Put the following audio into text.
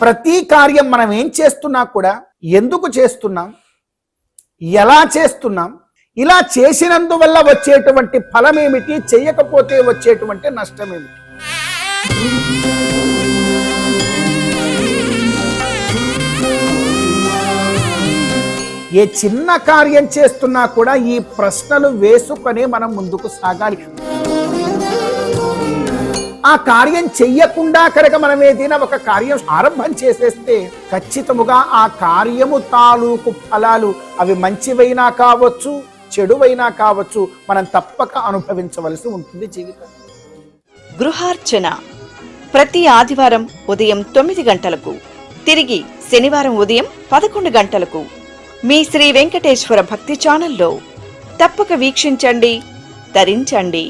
ప్రతి కార్యం మనం ఏం చేస్తున్నా కూడా ఎందుకు చేస్తున్నాం, ఎలా చేస్తున్నాం, ఇలా చేసినందువల్ల వచ్చేటువంటి ఫలం ఏమిటి, చేయకపోతే వచ్చేటువంటి నష్టం ఏమిటి. ఏ చిన్న కార్యం చేస్తున్నా కూడా ఈ ప్రశ్నలు వేసుకొని మనం ముందుకు సాగాలి. ఆ కార్యం చెయ్యకుండా కనుక మనం ఏదైనా ఒక కార్యం ఆరంభం చేసేస్తే ఖచ్చితముగా ఆ కార్యము తాలూకు ఫలాలు అవి మంచివైనా కావచ్చు, చెడువైనా కావచ్చు, మనం తప్పక అనుభవించవలసి ఉంటుంది జీవితం. గృహార్చన ప్రతి ఆదివారం ఉదయం 9 గంటలకు, తిరిగి శనివారం ఉదయం 11 గంటలకు మీ శ్రీ వెంకటేశ్వర భక్తి ఛానల్లో తప్పక వీక్షించండి, తరించండి.